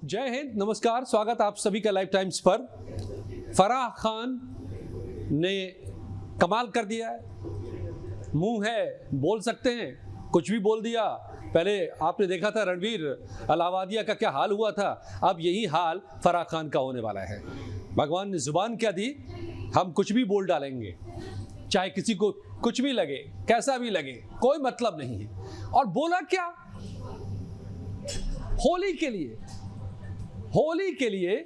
जय हिंद, नमस्कार, स्वागत आप सभी का लाइफ टाइम्स पर। फराह खान ने कमाल कर दिया है, मुंह है बोल सकते हैं, कुछ भी बोल दिया। पहले आपने देखा था रणवीर अलाहाबादिया का क्या हाल हुआ था, अब यही हाल फराह खान का होने वाला है। भगवान ने जुबान क्या दी, हम कुछ भी बोल डालेंगे, चाहे किसी को कुछ भी लगे, कैसा भी लगे, कोई मतलब नहीं है। और बोला क्या, होली के लिए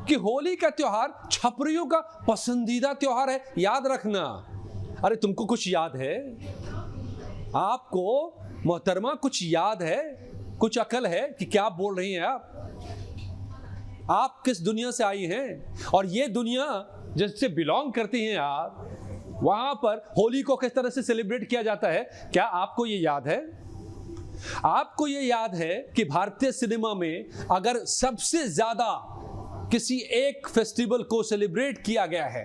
कि होली का त्योहार छपरियों का पसंदीदा त्योहार है, याद रखना। अरे तुमको कुछ याद है? आपको मोहतरमा कुछ याद है, कुछ अकल है कि क्या बोल रही हैं आप किस दुनिया से आई हैं? और ये दुनिया जिससे बिलोंग करती हैं आप, वहां पर होली को किस तरह से सेलिब्रेट किया जाता है, क्या आपको ये याद है? आपको ये याद है कि भारतीय सिनेमा में अगर सबसे ज्यादा किसी एक फेस्टिवल को सेलिब्रेट किया गया है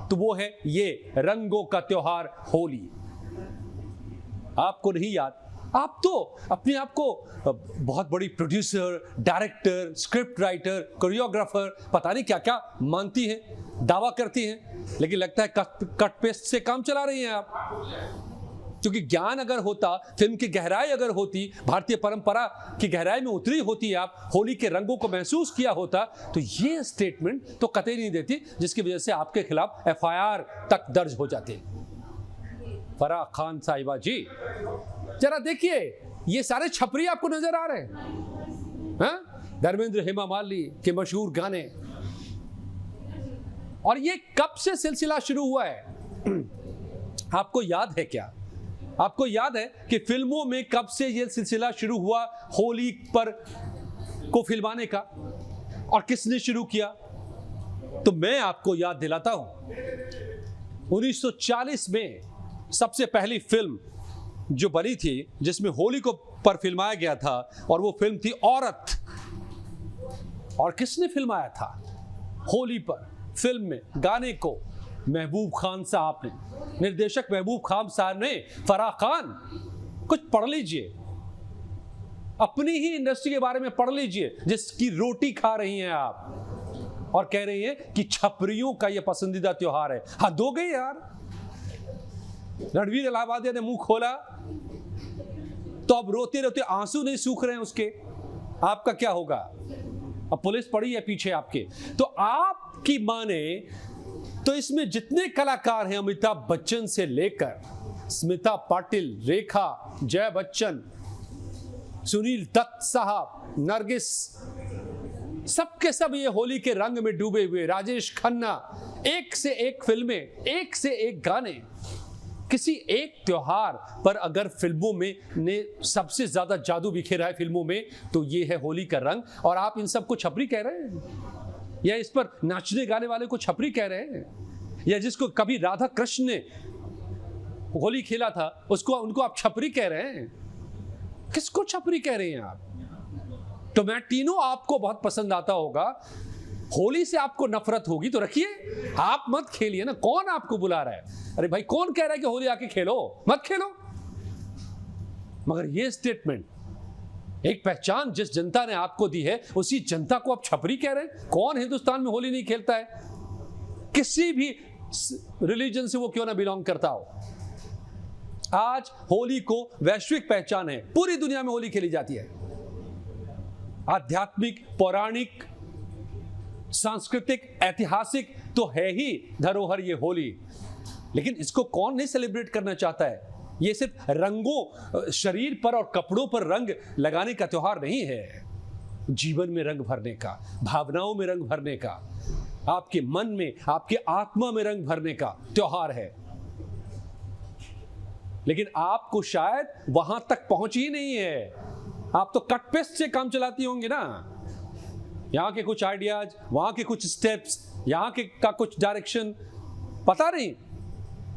तो वो है ये रंगों का त्योहार होली। आपको नहीं याद? आप तो अपने आप को बहुत बड़ी producer, director, script writer, choreographer, पता नहीं क्या क्या मानती हैं, दावा करती हैं, लेकिन लगता है कट पेस्ट से काम चला रही हैं आप। क्योंकि ज्ञान अगर होता, फिल्म की गहराई अगर होती, भारतीय परंपरा की गहराई में उतरी होती, आप होली के रंगों को महसूस किया होता, तो ये स्टेटमेंट तो कतई नहीं देती, जिसकी वजह से आपके खिलाफ एफआईआर तक दर्ज हो जाती। फराह खान साहिबा जी, जरा देखिए, ये सारे छपरी आपको नजर आ रहे हैं, धर्मेंद्र, हेमा मालिनी के मशहूर गाने। और ये कब से सिलसिला शुरू हुआ है आपको याद है क्या? आपको याद है कि फिल्मों में कब से यह सिलसिला शुरू हुआ होली पर को फिल्माने का, और किसने शुरू किया? तो मैं आपको याद दिलाता हूं, 1940 में सबसे पहली फिल्म जो बनी थी जिसमें होली को पर फिल्माया गया था, और वो फिल्म थी औरत। और किसने फिल्माया था होली पर? फिल्म में गाने को महबूब खान साहब ने, निर्देशक महबूब खान साहब ने। फराह खान, कुछ पढ़ लीजिए, अपनी ही इंडस्ट्री के बारे में पढ़ लीजिए जिसकी रोटी खा रही हैं आप, और कह रही हैं कि छपरियों का यह पसंदीदा त्योहार है। हद हो गई यार। रणवीर अलाहाबादिया ने मुंह खोला तो अब रोते रोते आंसू नहीं सूख रहे हैं उसके। आपका क्या होगा? अब पुलिस पड़ी है पीछे आपके। तो आपकी माने तो इसमें जितने कलाकार हैं, अमिताभ बच्चन से लेकर स्मिता पाटिल, रेखा, जय बच्चन, सुनील दत्त साहब, नरगिस, सबके सब ये होली के रंग में डूबे हुए। राजेश खन्ना, एक से एक फिल्में, एक से एक गाने। किसी एक त्योहार पर अगर फिल्मों में ने सबसे ज्यादा जादू बिखेरा है फिल्मों में, तो ये है होली का रंग। और आप इन सबको छपरी कह रहे हैं, या इस पर नाचने गाने वाले को छपरी कह रहे हैं, या जिसको कभी राधा कृष्ण ने होली खेला था उसको, उनको आप छपरी कह रहे हैं? किसको छपरी कह रहे हैं आप? टोमेटिनो आपको बहुत पसंद आता होगा, होली से आपको नफरत होगी तो रखिए, आप मत खेलिए ना। कौन आपको बुला रहा है? अरे भाई, कौन कह रहा है कि होली आके खेलो? मत खेलो। मगर ये स्टेटमेंट, एक पहचान जिस जनता ने आपको दी है, उसी जनता को आप छपरी कह रहे हैं। कौन हिंदुस्तान में होली नहीं खेलता है? किसी भी रिलीजन से वो क्यों ना बिलोंग करता हो। आज होली को वैश्विक पहचान है, पूरी दुनिया में होली खेली जाती है। आध्यात्मिक, पौराणिक, सांस्कृतिक, ऐतिहासिक तो है ही धरोहर ये होली। लेकिन इसको कौन नहीं सेलिब्रेट करना चाहता है? ये सिर्फ रंगों, शरीर पर और कपड़ों पर रंग लगाने का त्योहार नहीं है, जीवन में रंग भरने का, भावनाओं में रंग भरने का, आपके मन में, आपके आत्मा में रंग भरने का त्योहार है। लेकिन आपको शायद वहां तक पहुंच ही नहीं है। आप तो कट पेस्ट से काम चलाती होंगी ना, यहां के कुछ आइडियाज, वहां के कुछ स्टेप्स, यहां के का कुछ डायरेक्शन, पता नहीं।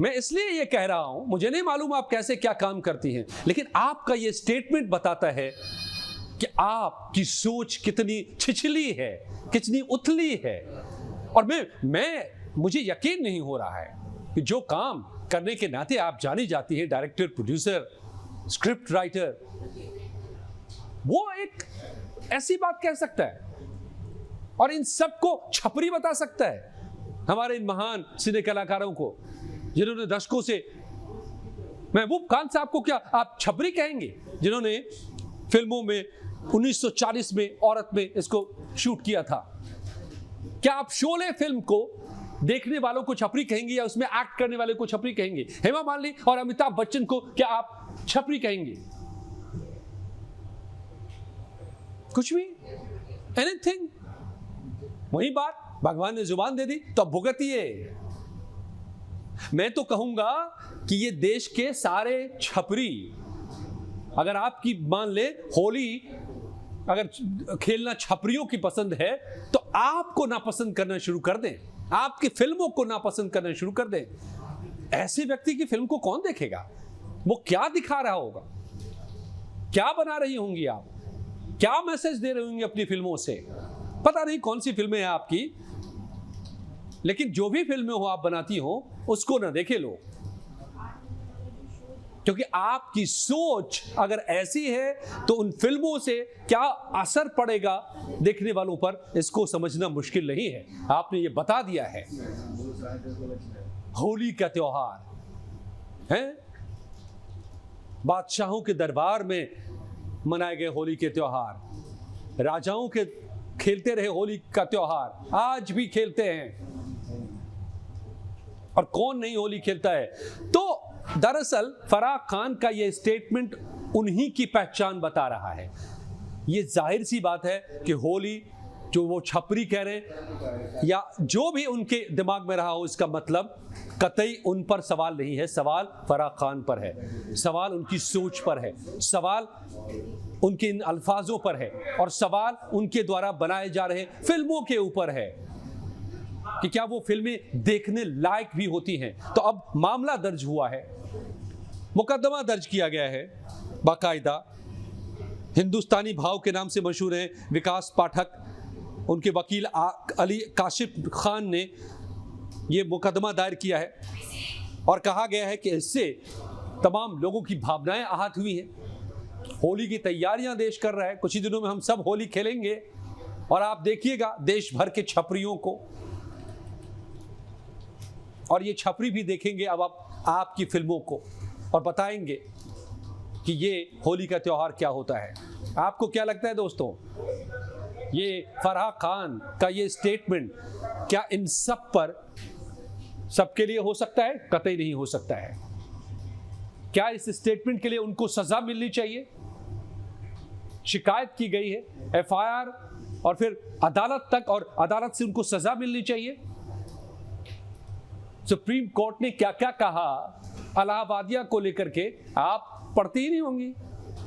मैं इसलिए ये कह रहा हूं, मुझे नहीं मालूम आप कैसे क्या काम करती हैं, लेकिन आपका ये स्टेटमेंट बताता है कि आपकी सोच कितनी छिछली है, कितनी उथली है। और मुझे यकीन नहीं हो रहा है कि जो काम करने के नाते आप जानी जाती हैं, डायरेक्टर, प्रोड्यूसर, स्क्रिप्ट राइटर, वो एक ऐसी बात कह सकता है और इन सबको छपरी बता सकता है, हमारे इन महान सिने कलाकारों को जिन्होंने दशकों से। महबूब खान साहब को क्या आप छपरी कहेंगे, जिन्होंने फिल्मों में 1940 में औरत में इसको शूट किया था? क्या आप शोले फिल्म को देखने वालों को छपरी कहेंगे या उसमें एक्ट करने वाले को छपरी कहेंगे? हेमा मालिनी और अमिताभ बच्चन को क्या आप छपरी कहेंगे? कुछ भी, एनीथिंग। वही बात, भगवान ने जुबान दे दी तो अब भुगतिए। मैं तो कहूंगा कि ये देश के सारे छपरी, अगर आपकी मान ले होली अगर खेलना छपरियों की पसंद है तो आपको नापसंद करना शुरू कर दें, आपकी फिल्मों को नापसंद करना शुरू कर दें। ऐसे व्यक्ति की फिल्म को कौन देखेगा? वो क्या दिखा रहा होगा, क्या बना रही होंगी आप, क्या मैसेज दे रही होंगी अपनी फिल्मों से? पता नहीं कौन सी फिल्में हैं आपकी, लेकिन जो भी फिल्में हो आप बनाती हो उसको ना देखे लोग, क्योंकि आपकी सोच अगर ऐसी है तो उन फिल्मों से क्या असर पड़ेगा देखने वालों पर, इसको समझना मुश्किल नहीं है। आपने ये बता दिया है। होली का त्योहार है, बादशाहों के दरबार में मनाए गए होली के त्योहार, राजाओं के खेलते रहे होली का त्योहार, आज भी खेलते हैं, और कौन नहीं होली खेलता है। तो दरअसल फराह खान का यह स्टेटमेंट उन्हीं की पहचान बता रहा है। यह जाहिर सी बात है कि होली जो वो छपरी कह रहे हैं या जो भी उनके दिमाग में रहा हो, इसका मतलब कतई उन पर सवाल नहीं है, सवाल फराह खान पर है, सवाल उनकी सोच पर है, सवाल उनके इन अल्फाजों पर है, और सवाल उनके द्वारा बनाए जा रहे फिल्मों के ऊपर है कि क्या वो फिल्में देखने लायक भी होती हैं। तो अब मामला दर्ज हुआ है, मुकदमा दर्ज किया गया है बाकायदा। हिंदुस्तानी भाव के नाम से मशहूर हैं विकास पाठक, उनके वकील अली काशिफ खान ने ये मुकदमा दायर किया है और कहा गया है कि इससे तमाम लोगों की भावनाएं आहत हुई हैं। होली की तैयारियां देश कर रहा है, कुछ ही दिनों में हम सब होली खेलेंगे और आप देखिएगा देश भर के छपरियों को, और ये छपरी भी देखेंगे अब आपकी फिल्मों को और बताएंगे कि ये होली का त्योहार क्या होता है। आपको क्या लगता है दोस्तों, ये फराह खान का ये स्टेटमेंट क्या इन सब पर सबके लिए हो सकता है? कतई नहीं हो सकता है। क्या इस स्टेटमेंट के लिए उनको सजा मिलनी चाहिए? शिकायत की गई है, एफआईआर और फिर अदालत तक, और अदालत से उनको सजा मिलनी चाहिए। सुप्रीम कोर्ट ने क्या क्या कहा इलाहाबादिया को लेकर के, आप पढ़ती ही नहीं होंगी।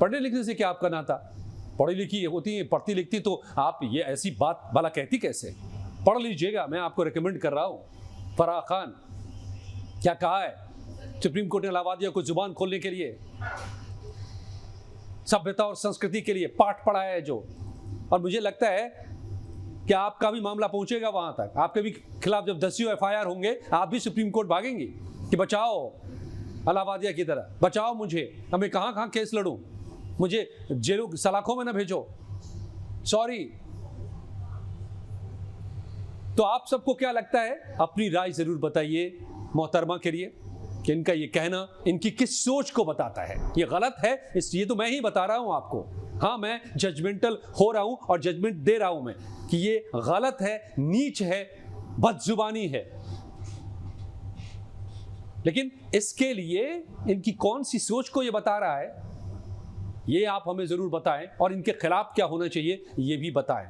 पढ़ने लिखने से क्या आपका नाता? पढ़ी लिखी होती है, पढ़ती लिखती तो आप ये ऐसी बात भला कहती कैसे? पढ़ लीजिएगा, मैं आपको रिकमेंड कर रहा हूं। फराह खान क्या कहा है सुप्रीम कोर्ट ने इलाहाबादिया को जुबान खोलने के लिए, सभ्यता और संस्कृति के लिए पाठ पढ़ाया है जो, और मुझे लगता है कि आपका भी मामला पहुंचेगा वहां तक। आपके भी खिलाफ जब 10 एफआईआर होंगे, आप भी सुप्रीम कोर्ट भागेंगे कि बचाओ इलाहाबादिया की तरह, बचाओ मुझे, मैं कहां केस लड़ूं, मुझे जेलों सलाखों में ना भेजो, सॉरी। तो आप सबको क्या लगता है? अपनी राय जरूर बताइए मोहतरमा के लिए कि इनका ये कहना इनकी किस सोच को बताता है। ये गलत है, इसलिए तो मैं ही बता रहा हूं आपको। हाँ, मैं जजमेंटल हो रहा हूं और जजमेंट दे रहा हूं मैं कि ये गलत है, नीच है, बदजुबानी है, लेकिन इसके लिए इनकी कौन सी सोच को ये बता रहा है, ये आप हमें जरूर बताएं, और इनके खिलाफ क्या होना चाहिए ये भी बताएं।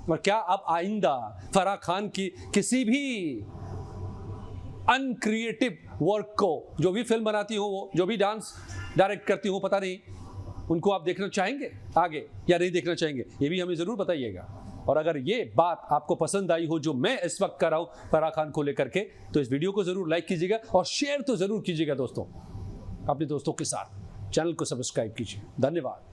और क्या अब आइंदा फराह खान की किसी भी अनक्रिएटिव वर्क को, जो भी फिल्म बनाती हो वो, जो भी डांस डायरेक्ट करती हो, पता नहीं उनको आप देखना चाहेंगे आगे या नहीं देखना चाहेंगे, ये भी हमें जरूर बताइएगा। और अगर ये बात आपको पसंद आई हो जो मैं इस वक्त कर रहा हूं फराह खान को लेकर के, तो इस वीडियो को जरूर लाइक कीजिएगा और शेयर तो जरूर कीजिएगा दोस्तों, अपने दोस्तों के साथ। चैनल को सब्सक्राइब कीजिए। धन्यवाद।